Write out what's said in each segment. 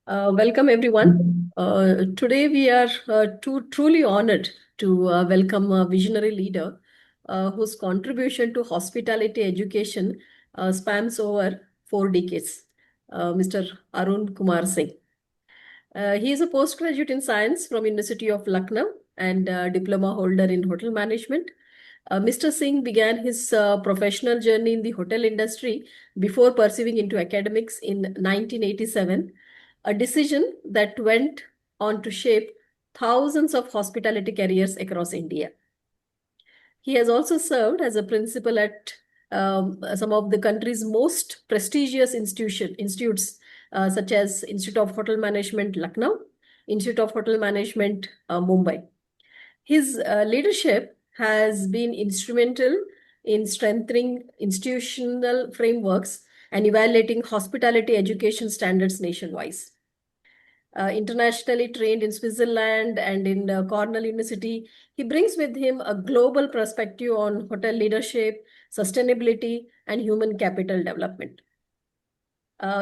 Welcome, everyone. Today, we are truly honored to welcome a visionary leader whose contribution to hospitality education spans over 4 decades, Mr. Arun Kumar Singh. He is a postgraduate in science from University of Lucknow and diploma holder in hotel management. Mr. Singh began his professional journey in the hotel industry before pursuing into academics in 1987, a decision that went on to shape thousands of hospitality careers across India. He has also served as a principal at some of the country's most prestigious institutes, such as Institute of Hotel Management, Lucknow, Institute of Hotel Management, Mumbai. His leadership has been instrumental in strengthening institutional frameworks and evaluating hospitality education standards nationwide. Internationally trained in Switzerland and in Cornell University, he brings with him a global perspective on hotel leadership, sustainability, and human capital development.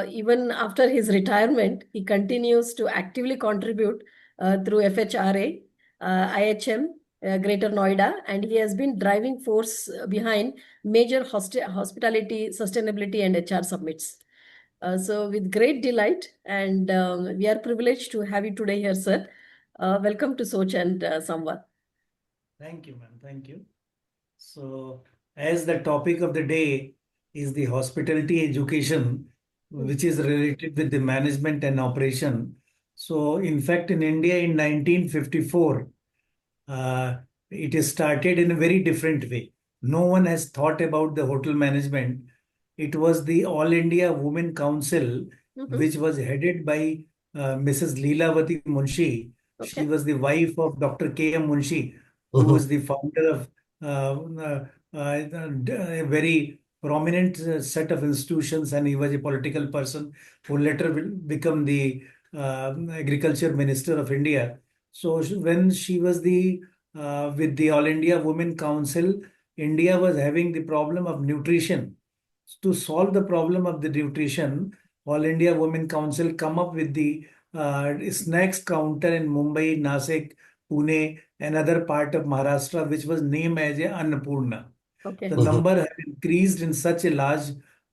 Even after his retirement, he continues to actively contribute through FHRA, IHM, Greater Noida, and he has been driving force behind major hospitality, sustainability, and HR summits. So, with great delight, and we are privileged to have you today here, sir. Welcome to Soch and Samwaad. Thank you, ma'am. Thank you. So, as the topic of the day is the hospitality education, which is related with the management and operation. So, in fact, in India in 1954, uh, it is started in a very different way. No one has thought about the hotel management. It was the All India Women Council, Mhm. which was headed by Mrs. Leelavati Munshi. She Okay. was the wife of Dr. K.M. Munshi, who was the founder of a very prominent set of institutions, and he was a political person who later will become the agriculture minister of India. So when she was the with the All India Women Council, India was having the problem of nutrition. To solve the problem of the nutrition, All India Women Council come up with the snacks counter in Mumbai, Nasik, Pune, and other part of Maharashtra, which was named as a Annapurna. The Okay. number have increased in such a large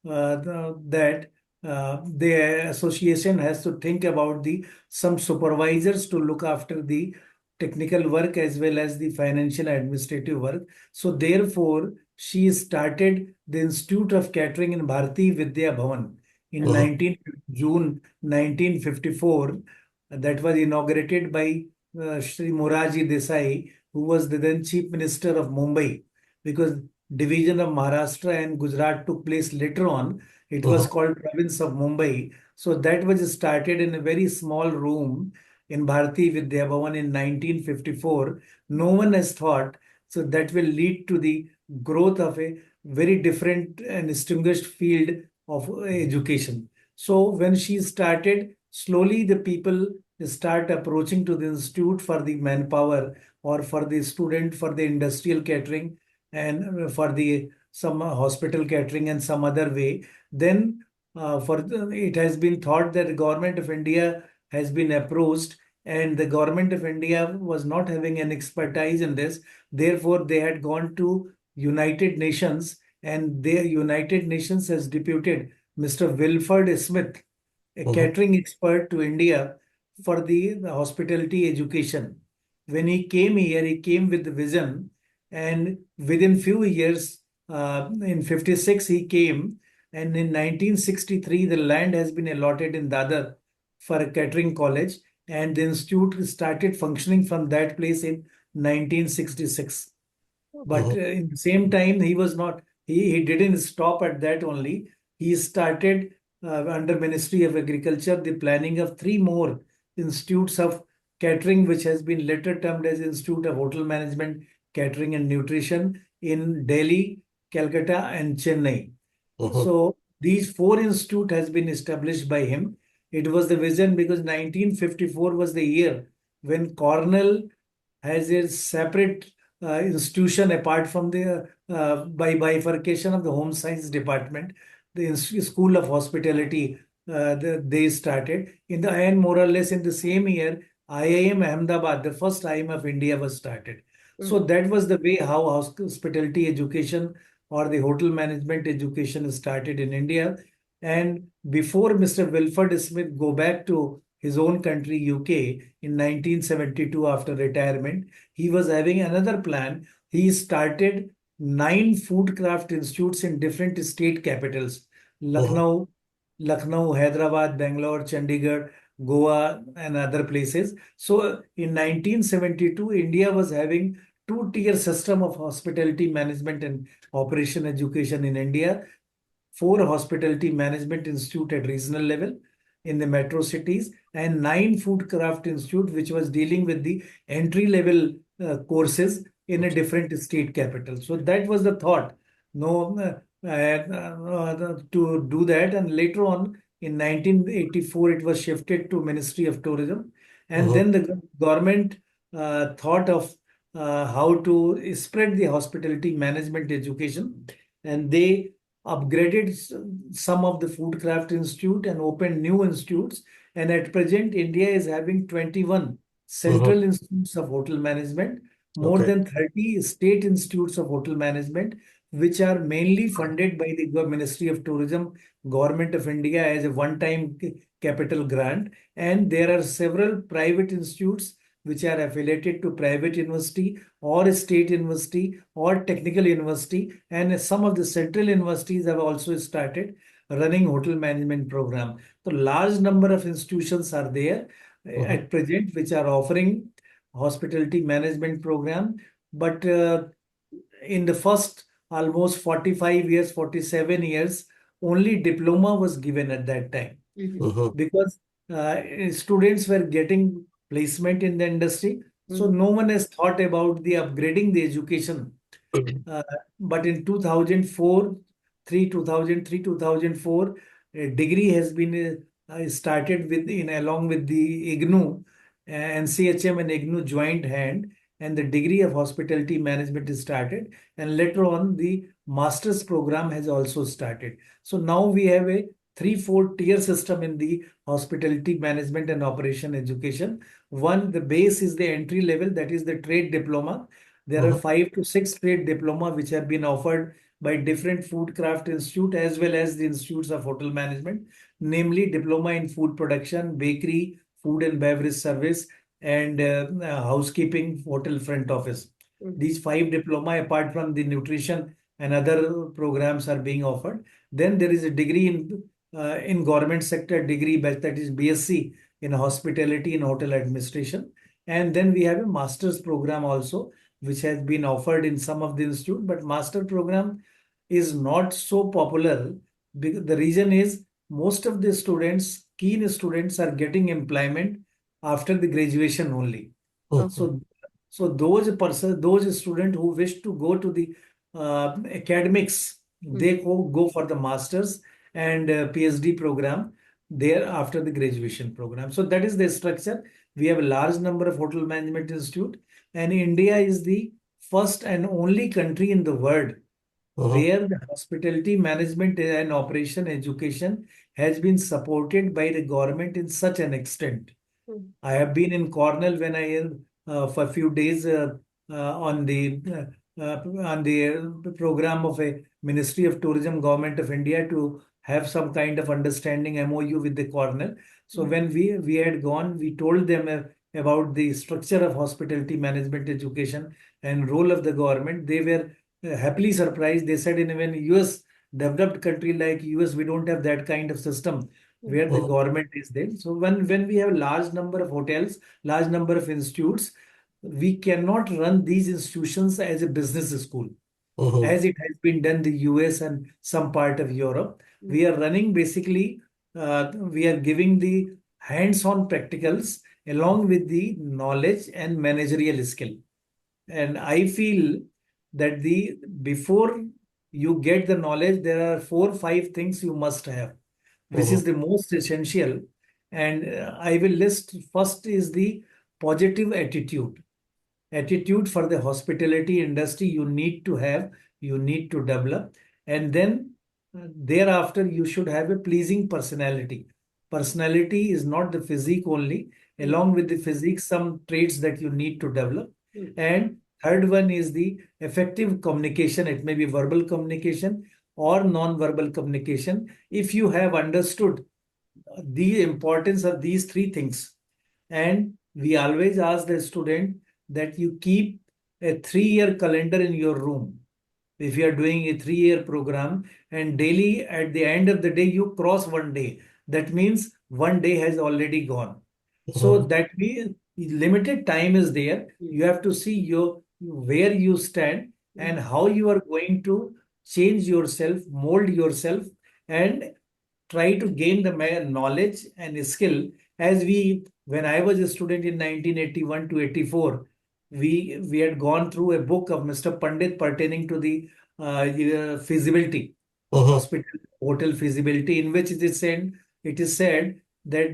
that the association has to think about the some supervisors to look after the technical work as well as the financial administrative work. So therefore, she started the Institute of Catering in Bharati Vidya Bhavan in 19 June 1954. That was inaugurated by Shri Moraji Desai, who was the then Chief Minister of Mumbai, because division of Maharashtra and Gujarat took place later on. It was called Province of Mumbai. So that was started in a very small room in Bharati Vidya Bhavan in 1954. No one has thought, so that will lead to the growth of a very different and distinguished field of education. So when she started, slowly the people start approaching to the institute for the manpower or for the student for the industrial catering and for the some hospital catering and some other way. Then it has been thought that the government of India has been approached, and the government of India was not having an expertise in this. Therefore, they had gone to United Nations, and their United Nations has deputed Mr. Wilford Smith, a catering expert, to India for the hospitality education. When he came here, he came with the vision, and within few years, in 56 he came, and in 1963 the land has been allotted in Dadar for a catering college, and the institute started functioning from that place in 1966. But in the same time, he was not, he didn't stop at that only. He started under Ministry of Agriculture the planning of three more institutes of catering, which has been later termed as Institute of Hotel Management, Catering and Nutrition in Delhi, Calcutta, and Chennai. So these four institute has been established by him. It was the vision because 1954 was the year when Cornell has a separate institution apart from the by bifurcation of the home science department, the School of Hospitality they started in the and more or less in the same year. IIM Ahmedabad, the first IIM of India, was started. So Mm. that was the way how hospitality education or the hotel management education started in India. And before Mr. Wilford Smith go back to his own country, UK, in 1972 after retirement, he was having another plan. He started 9 food craft institutes in different state capitals: Mhm. Lucknow, Hyderabad, Bangalore, Chandigarh, Goa, and other places. So in 1972, India was having two-tier system of hospitality management and operation education in India. 4 hospitality management institute at regional level in the metro cities, and 9 food craft institute which was dealing with the entry level courses in a Okay. different state capital. So that was the thought. No, to do that, and later on in 1984 it was shifted to Ministry of Tourism, and Mhm. then the government thought of how to spread the hospitality management education, and they upgraded some of the food craft institute and opened new institutes. And at present, India is having 21 Mhm. central institutes of hotel management, more Okay. than 30 state institutes of hotel management, which are mainly funded by the Ministry of Tourism, Government of India as a one-time capital grant. And there are several private institutes which are affiliated to private university or state university or technical university, and some of the central universities have also started running hotel management program. So large number of institutions are there Mhm. at present which are offering hospitality management program. But in the first almost 45 years, 47 years, only diploma was given at that time, Mhm. Mhm. because students were getting placement in the industry. So Mhm. no one has thought about the upgrading the education. Uh, but in 2004, 2003, 2004, a degree has been started with in along with the IGNOU, NCHM and IGNOU joint hand, and the degree of hospitality management is started. And later on, the master's program has also started. So now we have a 3-4 tier system in the hospitality management and operation education. One, the base is the entry level, that is the trade diploma. There are Mhm. 5 to 6 trade diploma which have been offered by different food craft institute as well as the institutes of hotel management, namely diploma in food production, bakery, food and beverage service, and housekeeping, hotel front office. Mhm. These 5 diploma, apart from the nutrition and other programs, are being offered. Then there is a degree in government sector degree, that is BSc in hospitality and hotel administration. And then we have a master's program also, which has been offered in some of the institute, but master program is not so popular. The reason is most of the students, keen students, are getting employment after the graduation only. Okay. Mhm. So, those students who wish to go to the academics, they Mhm. go for the masters and PhD program there after the graduation program. So that is the structure. We have a large number of hotel management institute, and India is the first and only country in the world Mhm. where the hospitality management and operation education has been supported by the government in such an extent. Mhm. I have been in Cornell when I for a few days on the program of a Ministry of Tourism, Government of India, to have some kind of understanding MOU with the Cornell. So Mhm. when we had gone, we told them about the structure of hospitality management education and role of the government. They were happily surprised. They said in even US developed country like US, we don't have that kind of system Mhm. where the government is there. So when we have large number of hotels, large number of institutes, we cannot run these institutions as a business school, Mhm. as it has been done in the US and some part of Europe. We are running basically, we are giving the hands-on practicals along with the knowledge and managerial skill. And I feel that the before you get the knowledge, there are 4 5 things you must have, which Mhm. is the most essential. And I will list first is the positive attitude. Attitude for the hospitality industry you need to have, you need to develop. And then thereafter, you should have a pleasing personality. personality is not the physique only. Along with the physique, some traits that you need to develop. And third one is the effective communication. It may be verbal communication or non-verbal communication. If you have understood the importance of these three things, and we always ask the student that you keep a 3-year calendar in your room. If you are doing a 3-year program and daily at the end of the day you cross one day, that means one day has already gone. So Mhm. that means limited time is there. You have to see your where you stand and how you are going to change yourself, mold yourself, and try to gain the knowledge and skill. As we, when I was a student in 1981 to 84, we had gone through a book of Mr. Pandit pertaining to the feasibility, Mhm. hospital hotel feasibility, in which it is said that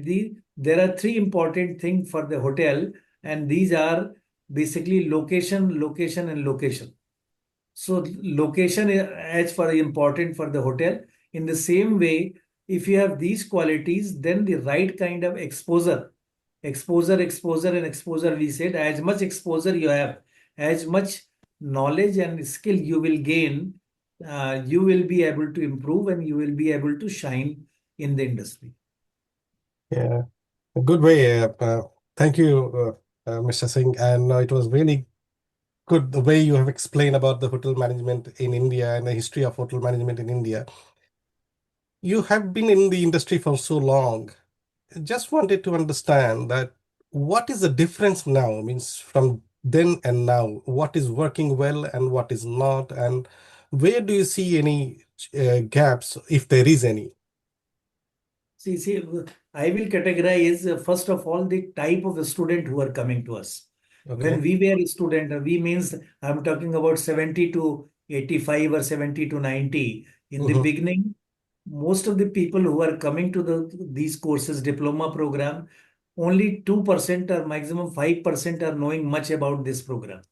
there are three important things for the hotel, and these are basically location, location, and location. So location is as for important for the hotel. In the same way, if you have these qualities, then the right kind of exposure, and exposure. We said as much exposure you have, as much knowledge and skill you will gain, you will be able to improve and you will be able to shine in the industry. Yeah, a good way. Thank you, Mr. Singh. And it was really good the way you have explained about the hotel management in India and the history of hotel management in India. You have been in the industry for so long. Just wanted to understand that what is the difference now, means from then and now, what is working well and what is not, and where do you see any gaps, if there is any? See, I will categorize first of all the type of student who are coming to us. When Okay. we were a student, we means I'm talking about 70 to 85 or 70 to 90. In the Mm-hmm. beginning, most of the people who are coming to these courses, diploma program, only 2% or maximum 5% are knowing much about this program,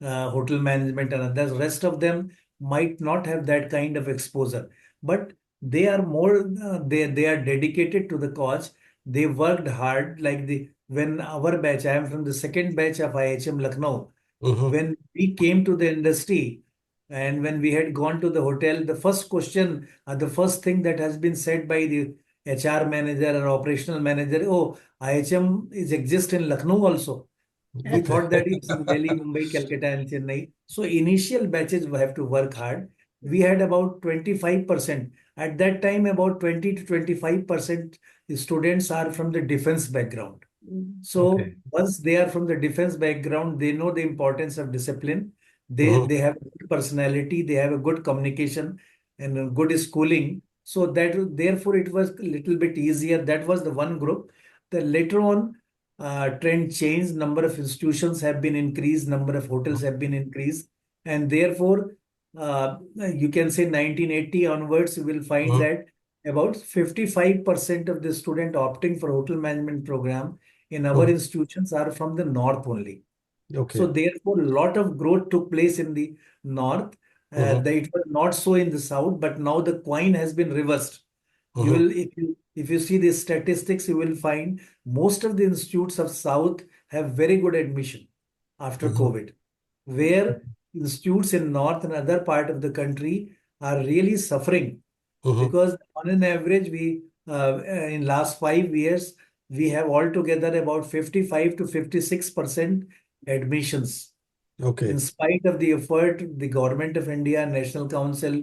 hotel management and others. Rest of them might not have that kind of exposure, but they are more they are dedicated to the cause. They worked hard. Like the when our batch, I am from the second batch of IHM Lucknow. Mm-hmm. When we came to the industry and when we had gone to the hotel, the first question, the first thing that has been said by the HR manager or operational manager, oh, IHM is exist in Lucknow also. We Okay. thought that it's in Delhi, Mumbai, Calcutta, and Chennai. So initial batches have to work hard. We had about 25%. At that time, about 20 to 25% students are from the defense background. So Okay. once they are from the defense background, they know the importance of discipline. Mm-hmm. They have a good personality, they have a good communication and a good schooling. So that therefore it was a little bit easier. That was the one group. The later on trend changed. Number of institutions have been increased. Number of hotels have been increased, and therefore you can say 1980 onwards, you will find Mm-hmm. that about 55% of the student opting for hotel management program in our Mm-hmm. institutions are from the north only. So Okay. therefore, a lot of growth took place in the north. Mm-hmm. It was not so in the south, but now the coin has been reversed. You Mm-hmm. will, if you see the statistics, you will find most of the institutes of south have very good admission after Mm-hmm. COVID, where institutes in north and other part of the country are really suffering Mm-hmm. because on an average we in last 5 years we have altogether about 55 to 56% admissions in Okay. spite of the effort the government of India, National Council,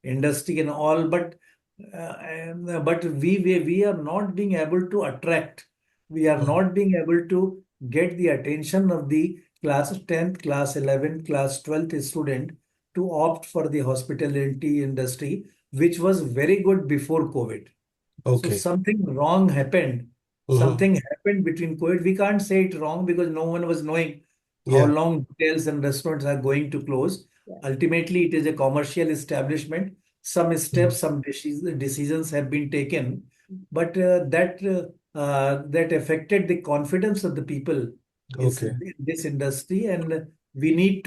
industry and all, but we are not being able to attract, we are Mm-hmm. not being able to get the attention of the class 10th, class 11th, class 12th student to opt for the hospitality industry, which was very good before COVID. So Okay. something wrong happened. Mm-hmm. Something happened between COVID. We can't say it wrong because no one was knowing how Yeah. long hotels and restaurants are going to close. Ultimately, it is a commercial establishment. Some Mm-hmm. steps, some decisions have been taken, but that affected the confidence of the people Okay. in this industry. And we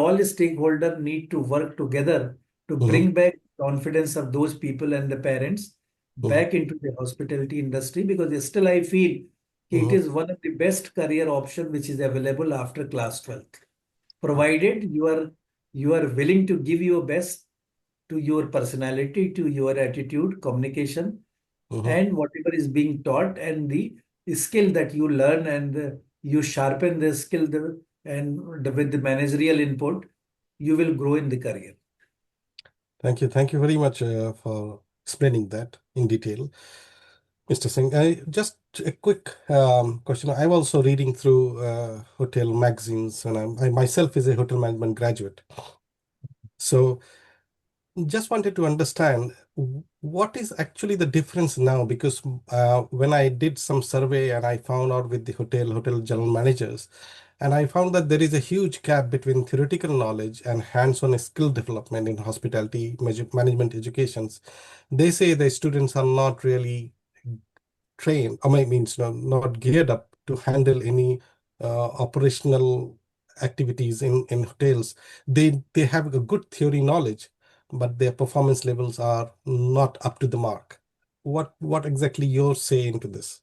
all stakeholders need to work together to Mm-hmm. bring back confidence of those people and the parents. back into the hospitality industry, because still I feel it is one of the best career option which is available after class 12th, provided you are willing to give your best to your personality, to your attitude, communication, and whatever is being taught, and the skill that you learn, and you sharpen the skill, with the managerial input, you will grow in the career. Thank you. Thank you very much for explaining that in detail, Mr. Singh. Just a quick question. I'm also reading through hotel magazines, and I myself is a hotel management graduate. So just wanted to understand what is actually the difference now, because when I did some survey and I found out with the hotel general managers, and I found that there is a huge gap between theoretical knowledge and hands-on skill development in hospitality management educations. They say the students are not really trained, or means not geared up to handle any operational activities in hotels. They have a good theory knowledge, but their performance levels are not up to the mark. What exactly you're saying to this?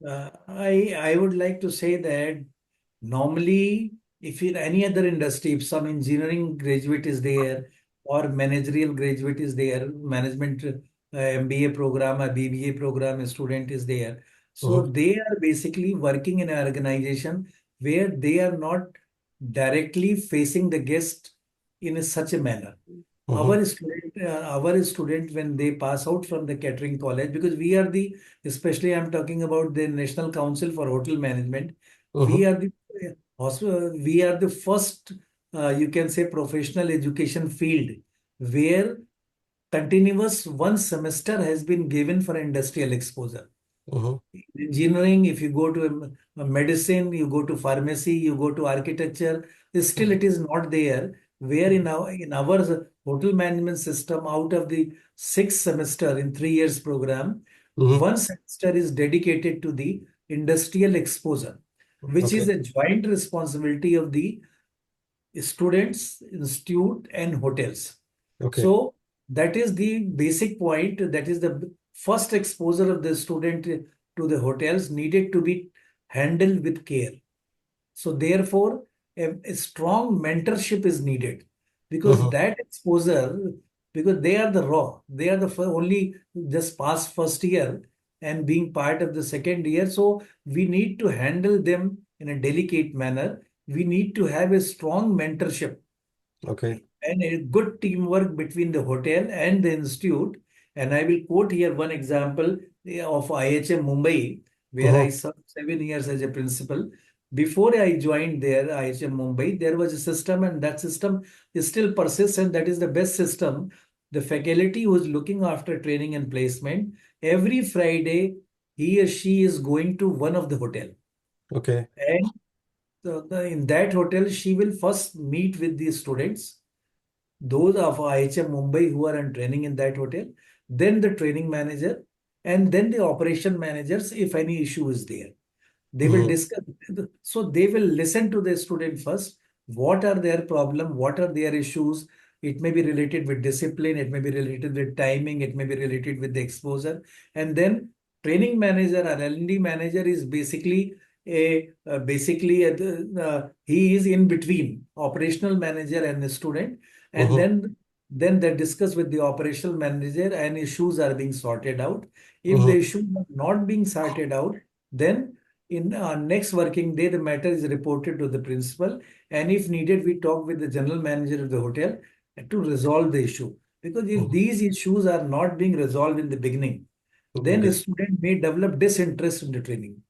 I would like to say that normally, if in any other industry, if some engineering graduate is there or managerial graduate is there, management MBA program or BBA program student is there, so Mhm, they are basically working in an organization where they are not directly facing the guest in such a manner. mhm, Our student, when they pass out from the catering college, because we are the, especially I'm talking about the National Council for Hotel Management, we mhm, are the we are the first, you can say, professional education field where continuous one semester has been given for industrial exposure. mhm, Engineering, if you go to a medicine, you go to pharmacy, you go to architecture, still mhm, it is not there. Where in our hotel management system, out of the 6 semester in 3 years program, mhm. one semester is dedicated to the industrial exposure, which is Okay, a joint responsibility of the students, institute, and hotels. okay. So that is the basic point. That is the first exposure of the student to the hotels needed to be handled with care. So therefore, a strong mentorship is needed, because Mhm, that exposure, because they are the raw, they are the only just past first year and being part of the second year. So we need to handle them in a delicate manner. We need to have a strong mentorship okay. and a good teamwork between the hotel and the institute. And I will quote here one example of IHM Mumbai, where I Mhm, served 7 years as a principal. Before I joined there, IHM Mumbai, there was a system, and that system is still persists, and that is the best system. The faculty who is looking after training and placement, every Friday, he or she is going to one of the hotel. okay. And in that hotel, she will first meet with the students, those of IHM Mumbai who are on training in that hotel, then the training manager, and then the operation managers if any issue is there. They will Mhm, discuss. So they will listen to the student first. What are their problem? What are their issues? It may be related with discipline. It may be related with timing. It may be related with the exposure. And then training manager or L&D manager is he is in between operational manager and the student. And mhm, then they discuss with the operational manager and issues are being sorted out. If the mhm, issue are not being sorted out, then in next working day, the matter is reported to the principal, and if needed, we talk with the general manager of the hotel to resolve the issue. Because if mhm. these issues are not being resolved in the beginning, then a Okay, student may develop disinterest in the training.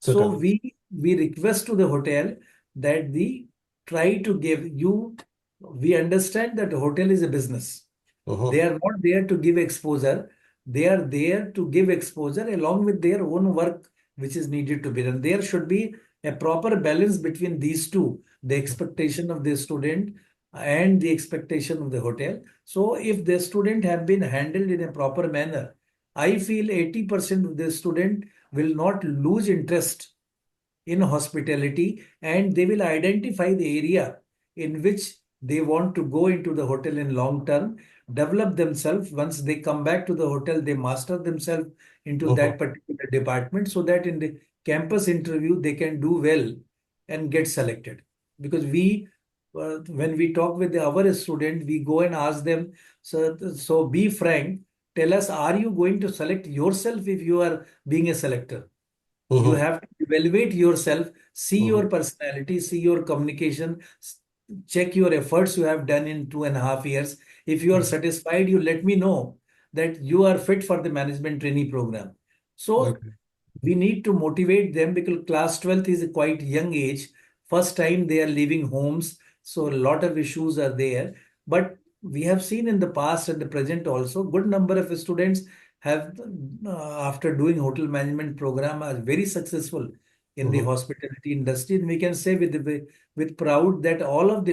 So certainly. we request to the hotel that the try to give you. We understand that the hotel is a business. Mhm, They are not there to give exposure. They are there to give exposure along with their own work, which is needed to be done. There should be a proper balance between these two, the expectation of the student and the expectation of the hotel. So if the student have been handled in a proper manner, I feel 80% of the student will not lose interest in hospitality, and they will identify the area in which they want to go into the hotel in long term. develop themselves. Once they come back to the hotel, they master themselves into that particular department so that in the campus interview, they can do well and get selected. Because when we talk with our student, we go and ask them, so be frank, tell us, are you going to select yourself if you are being a selector? You have to evaluate yourself, see your personality, see your communication, check your efforts you have done in 2.5 years. If you are satisfied, you let me know that you are fit for the management trainee program. So Okay. we need to motivate them because class 12th is a quite young age. First time they are leaving homes. So a lot of issues are there. But we have seen in the past and the present also, good number of students have, after doing hotel management program, are very successful in the hospitality industry. And we can say with proud that all of the,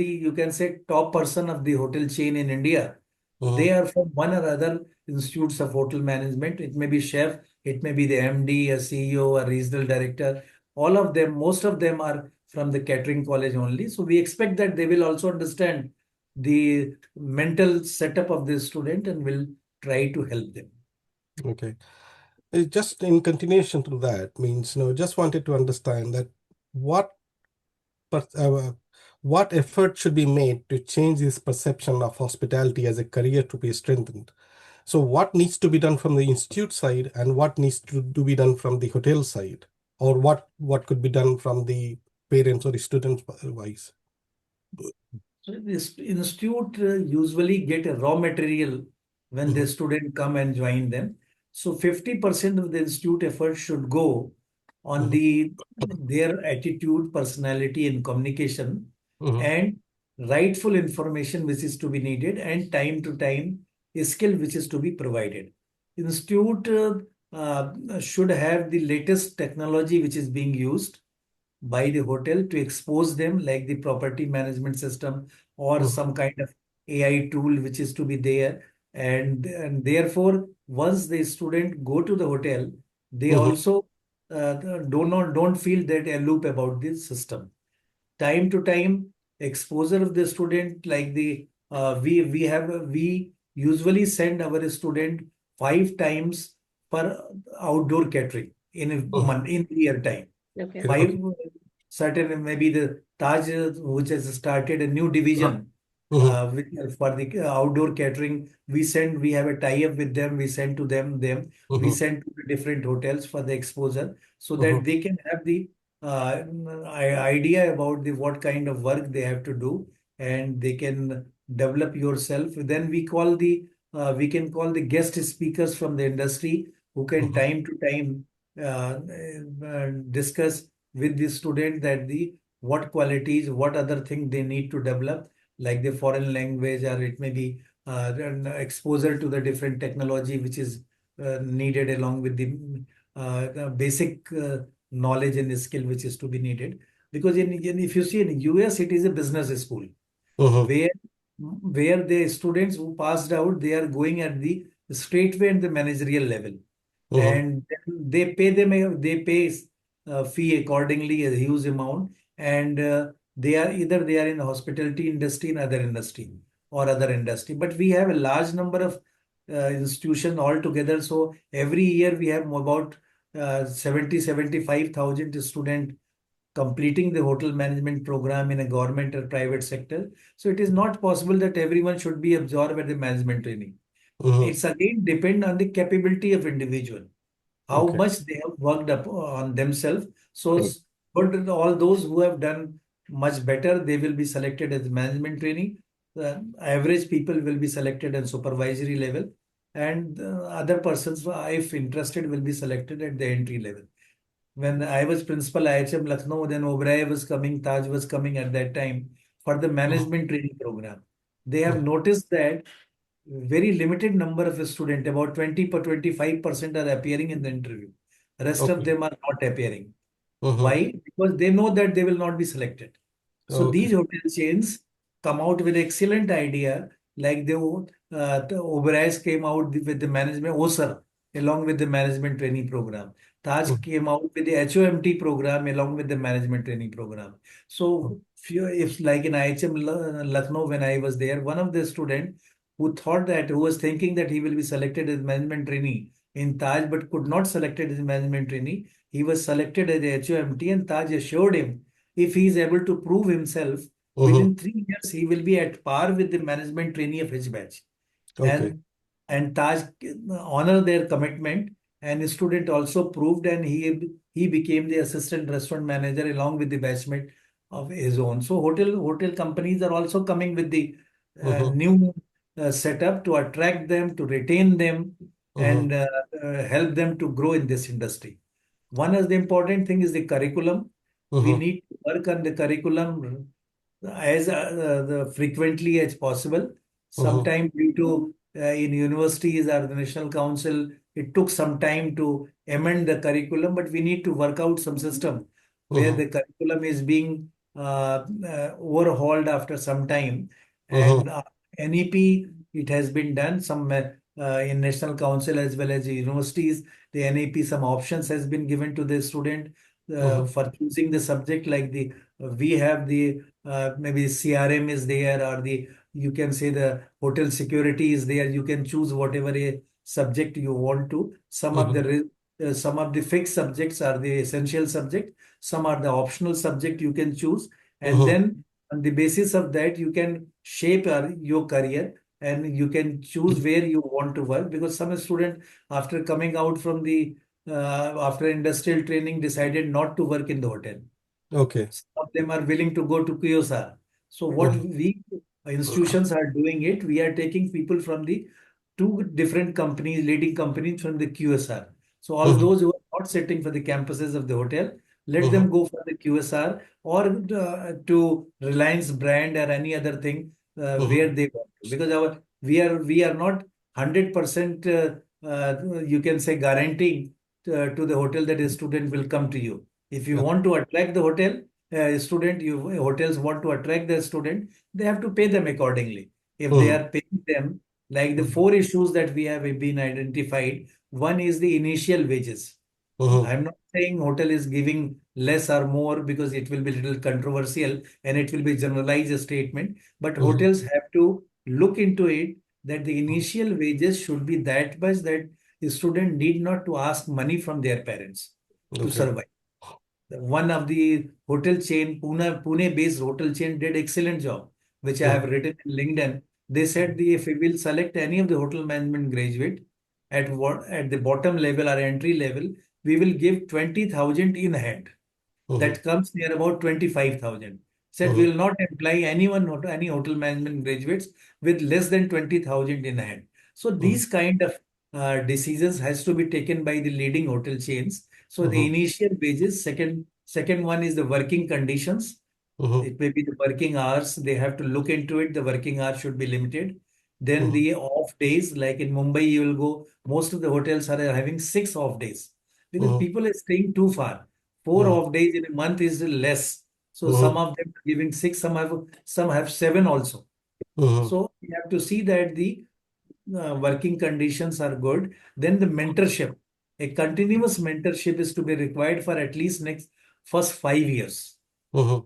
you can say, top person of the hotel chain in India, they are from one or other institutes of hotel management. It may be chef, it may be the MD, a CEO, a regional director. All of them, most of them are from the catering college only. So we expect that they will also understand the mental setup of the student and will try to help them. Okay. Just in continuation to that means, just wanted to understand that what per- uh, what effort should be made to change this perception of hospitality as a career to be strengthened. So what needs to be done from the institute side and what needs to be done from the hotel side, or what could be done from the parents or the students wise? So this institute usually get a raw material when the Mhm, student come and join them. So 50% of the institute effort should go on mhm, their attitude, personality, and communication, mhm, and rightful information which is to be needed, and time to time skill which is to be provided. Institute should have the latest technology which is being used by the hotel to expose them, like the property management system or mhm, some kind of AI tool which is to be there. And therefore, once the student go to the hotel, they mhm, also don't feel that a loop about this system. Time to time exposure of the student, like the we usually send our student 5 times per outdoor catering in a mhm. month, in year time. Okay. Five, Okay. certain, maybe the Taj, which has started a new division Mhm, for the outdoor catering. We have a tie-up with them. We send to we mhm, send to the different hotels for the exposure so that mhm, they can have the uh, idea about the what kind of work they have to do, and they can develop yourself. Then we can call the guest speakers from the industry who can mhm, time to time discuss with the student that the what qualities, what other thing they need to develop, like the foreign language, or it may be an exposure to the different technology which is needed along with the basic knowledge and skill which is to be needed. Because if you see in US, it is a business school mhm, where the students who passed out, they are going at the straightway and the managerial level, mhm, and then they pay fee accordingly, a huge amount, and they are in hospitality industry, in other industry or other industry. But we have a large number of institutions altogether. So every year we have about 75,000 students completing the hotel management program in a government or private sector. So it is not possible that everyone should be absorbed at the management training. mhm. It's again depend on the capability of individual, how Okay. much they have worked up on themselves. So, but all those who have done much better, they will be selected as management trainee. Average people will be selected at supervisory level, and other persons, if interested, will be selected at the entry level. When I was principal IHM Lucknow, then Oberoi was coming, Taj was coming at that time for the Mhm, management training program. They have mhm. noticed that very limited number of students, about 20 per 25% are appearing in the interview. Rest of Okay. them are not appearing. Mhm. Why? Because they know that they will not be selected. So Okay. these hotel chains come out with excellent idea, like the Oberoi's came out with the management OSER. along with the management training program. Taj Mhm. came out with the HOMT program along with the management training program. So if like in IHM Lucknow, when I was there, one of the student who was thinking that he will be selected as management trainee in Taj, but could not selected as management trainee. He was selected as a HOMT, and Taj assured him if he is able to prove himself Mhm. within 3 years, he will be at par with the management trainee of his batch. Okay. And Taj honor their commitment, and the student also proved, and he became the assistant restaurant manager along with the batchmate of his own. So hotel companies are also coming with the Mhm. new setup to attract them, to retain them, Mhm. and help them to grow in this industry. One of the important thing is the curriculum. We Mhm. need to work on the curriculum as frequently as possible. Mhm. Sometimes due to in universities or the National Council, it took some time to amend the curriculum, but we need to work out some system where Mhm. the curriculum is being overhauled after some time. Mhm. And NEP, it has been done some in National Council as well as universities. The NEP, some options has been given to the student Mhm. for choosing the subject, like the we have the maybe CRM is there, or the you can say the hotel security is there. You can choose whatever a subject you want to. Mhm. Some of the fixed subjects are the essential subject. Some are the optional subject you can choose, and Mhm. then on the basis of that you can shape your career, and you can choose where you want to work. Because some student, after coming out from the after industrial training, decided not to work in the hotel. Okay. Some of them are willing to go to QSR. So what Mhm. we institutions are doing it, we are taking people from the two different companies, leading companies from the QSR. So all Mhm. those who are not sitting for the campuses of the hotel, let them Mhm. go for the QSR, or to Reliance brand or any other thing where Mhm. they want to. Because we are not 100% you can say guaranteeing to the hotel that a student will come to you. If you Yeah. want to attract the student, hotels want to attract the student, they have to pay them accordingly. If they Mhm. are paying them, like the Mhm. four issues that we have been identified, one is the initial wages. Mhm. I'm not saying hotel is giving less or more, because it will be little controversial and it will be generalized statement. But Mhm. hotels have to look into it, that the initial wages should be that much that the student need not to ask money from their parents to Okay. survive. One of the hotel chain, Pune-based hotel chain, did excellent job, which I have Mhm. written in LinkedIn. They said if we will select any of the hotel management graduate at the bottom level or entry level, we will give 20,000 in hand. Mhm. That comes near about 25,000. Said we Mhm. will not employ any hotel management graduates with less than 20,000 in hand. So Mhm. these kind of decisions has to be taken by the leading hotel chains. So the Mhm. initial wages, second one is the working conditions. Mhm. It may be the working hours. They have to look into it. The working hours should be limited. Then Mhm. the off days, like in Mumbai, you will go. Most of the hotels are having 6 off days because Mhm. people are staying too far. Four Mhm. off days in a month is less. So some Mhm. of them are giving six. Some have seven also. Mhm. So you have to see that the working conditions are good. Then the mentorship, a continuous mentorship is to be required for at least next first 5 years. Mhm.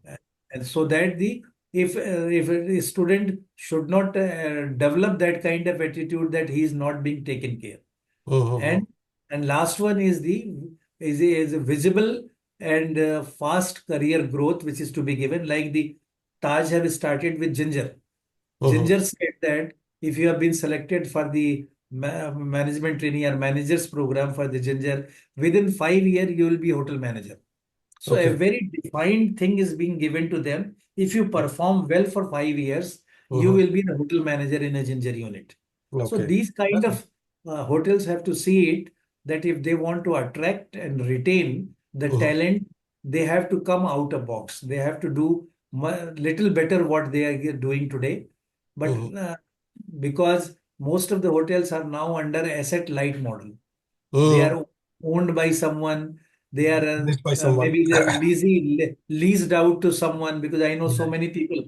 And so that the if a student should not develop that kind of attitude that he is not being taken care. Mhm. And last one is a visible and fast career growth which is to be given, like the Taj have started with Ginger. Mhm. Ginger said that if you have been selected for the management training or managers program for the Ginger, within 5 years you will be hotel manager. So a Okay. very defined thing is being given to them. If you perform well for 5 years, you Mhm. will be the hotel manager in a Ginger unit. So Okay. these kind of hotels have to see it, that if they want to attract and retain the Mhm. talent, they have to come out of box. They have to do little better what they are doing today. But Mhm. because most of the hotels are now under asset light model, they Mhm. are owned by someone. They are Managed by someone. maybe they're leased out to someone, because I know so Yeah. many people.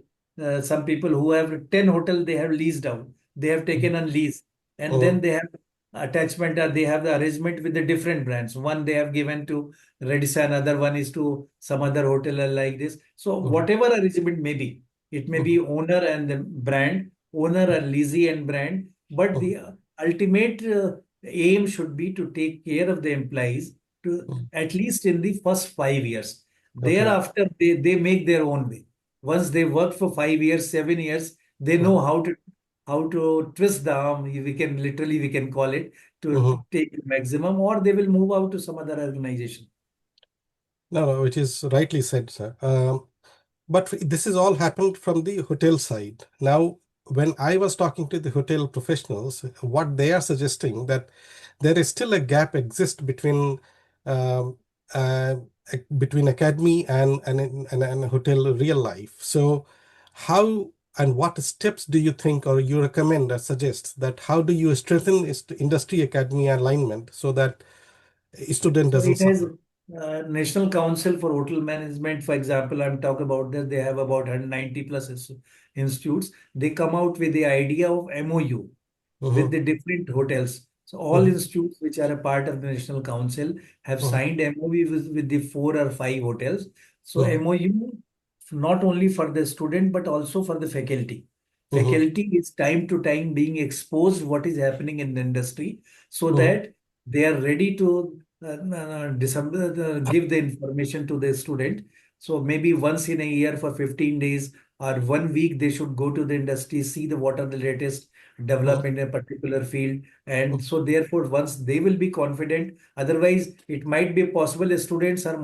Some people who have 10 hotels they have leased out. They have taken on lease, and then Mhm. they have attachment, or they have the arrangement with the different brands. One they have given to Redison, other one is to some other hotel or like this. So Mhm. whatever arrangement may be, it may be Mhm. owner and the brand, owner or leasee and brand, but Mhm. the ultimate aim should be to take care of the employees to Mhm. at least in the first 5 years. Okay. Thereafter, they make their own way. Once they work for 5 years, 7 years, they Mhm. know how to twist the arm. We can call it, to Mhm. take the maximum, or they will move out to some other organization. No, no, it is rightly said, sir. But this has all happened from the hotel side. Now, when I was talking to the hotel professionals, what they are suggesting that there is still a gap exists um, uh, between academy and hotel real life. So, how and what steps do you think or you recommend or suggest that how do you strengthen industry academy alignment so that a student So doesn't it has suffer? National Council for Hotel Management, for example. I'm talking about that. They have about 190 plus institutes. They come out with the idea of MOU with Mm-hmm. the different hotels. So all Mm-hmm. institutes which are a part of the National Council have Mm-hmm. signed MOU with the 4 or 5 hotels. So Mm-hmm. MOU not only for the student but also for the faculty. Mm-hmm. Faculty is time to time being exposed what is happening in the industry, so Mm-hmm. that they are ready to give the information to the student. So maybe once in a year for 15 days or 1 week, they should go to the industry, see the what are the latest development in a particular field. And so therefore, once they will be confident, otherwise it might be possible students are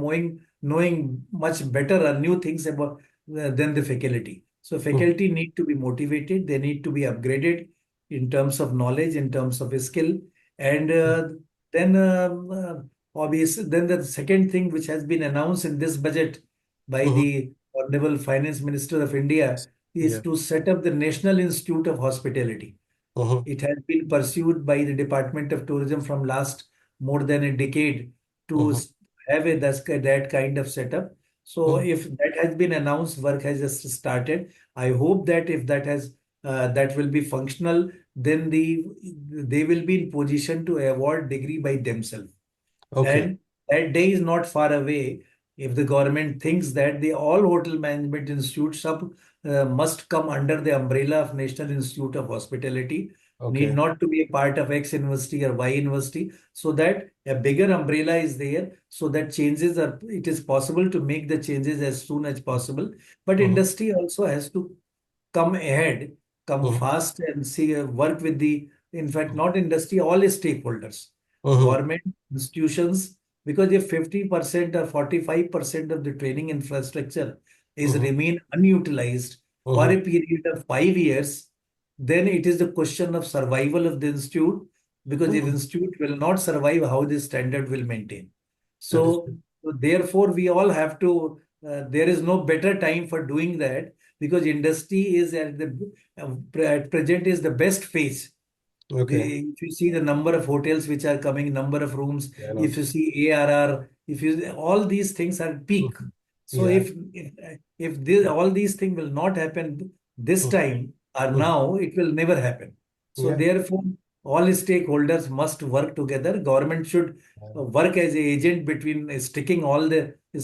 knowing much better or new things about than the faculty. So Mm-hmm. faculty need to be motivated, they need to be upgraded in terms of knowledge, in terms of skill. And then obviously, then the second thing which has been announced in this budget by Mm-hmm. the Honorable Finance Minister of India is Yeah. to set up the National Institute of Hospitality. Mm-hmm. It has been pursued by the Department of Tourism from last more than a decade to Mm-hmm. have that kind of setup. So Mm-hmm. if that has been announced, work has just started. I hope that if that will be functional, then they will be in position to award degree by themselves. Okay. And that day is not far away. If the government thinks that the all hotel management institutes must come under the umbrella of National Institute of Hospitality, need Okay. not to be a part of X university or Y university, so that a bigger umbrella is there, so that it is possible to make the changes as soon as possible. But Mm-hmm. industry also has to come ahead, come Mm-hmm. fast and see work with in fact, not industry, all stakeholders, Mm-hmm. government, institutions, because if 50% or 45% of the training infrastructure is Mm-hmm. remain unutilized for Mm-hmm. a period of 5 years, then it is the question of survival of the institute, because if Mm-hmm. institute will not survive, how this standard will maintain. That is So, therefore, we all have to, there is no better time for doing that, because industry is at present is the best phase. okay. If you see the number of hotels which are coming, number of rooms, Yeah, I know. if you see ARR, if you all these things are peak. Mhm. So Yeah. if all these things will not happen this Mhm. time or Mhm. now, it will never happen. So Yeah. therefore, all stakeholders must work together. Government should Yeah. work as an agent between sticking all the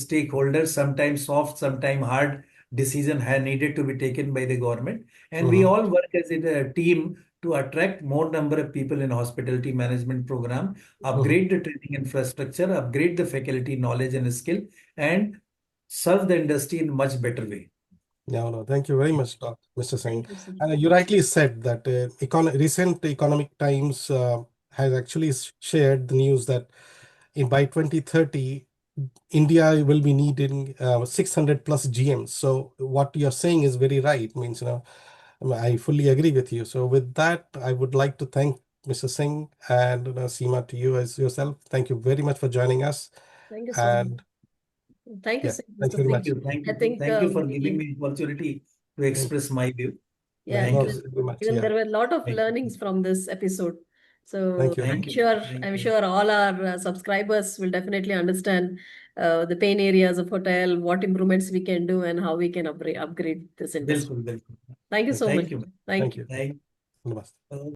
stakeholders. Sometimes soft, sometimes hard decision needed to be taken by the government, and we Mhm. all work as a team to attract more number of people in hospitality management program, Mhm. upgrade the training infrastructure, upgrade the faculty knowledge and skill, and serve the industry in much better way. Yeah, no, thank you very much, Mr. Singh. Thank you, sir. And you rightly said that recent Economic Times has actually shared the news that by 2030, India will be needing 600 plus GMs. So what you're saying is very right. Means, I fully agree with you. So with that, I would like to thank Mr. Singh and Seema to you as yourself. Thank you very much for joining us. Thank you so much. And Thank you, yeah, sir, thank you Mr. very Thank Singh. much. you, thank I you, think thank you for giving we, me opportunity to Thank express my view. yeah, Yeah, Thank you, no, sir. very much. even Yeah, there were a lot of Thank you, learnings from this episode. So thank you. thank you, thank I'm you. sure all our subscribers will definitely understand the pain areas of hotel, what improvements we can do, and how we can upgrade this industry. बिल्कुल बिल्कुल Thank you so much. Thank you. Thank Thank you. you. Thank Namaste. you.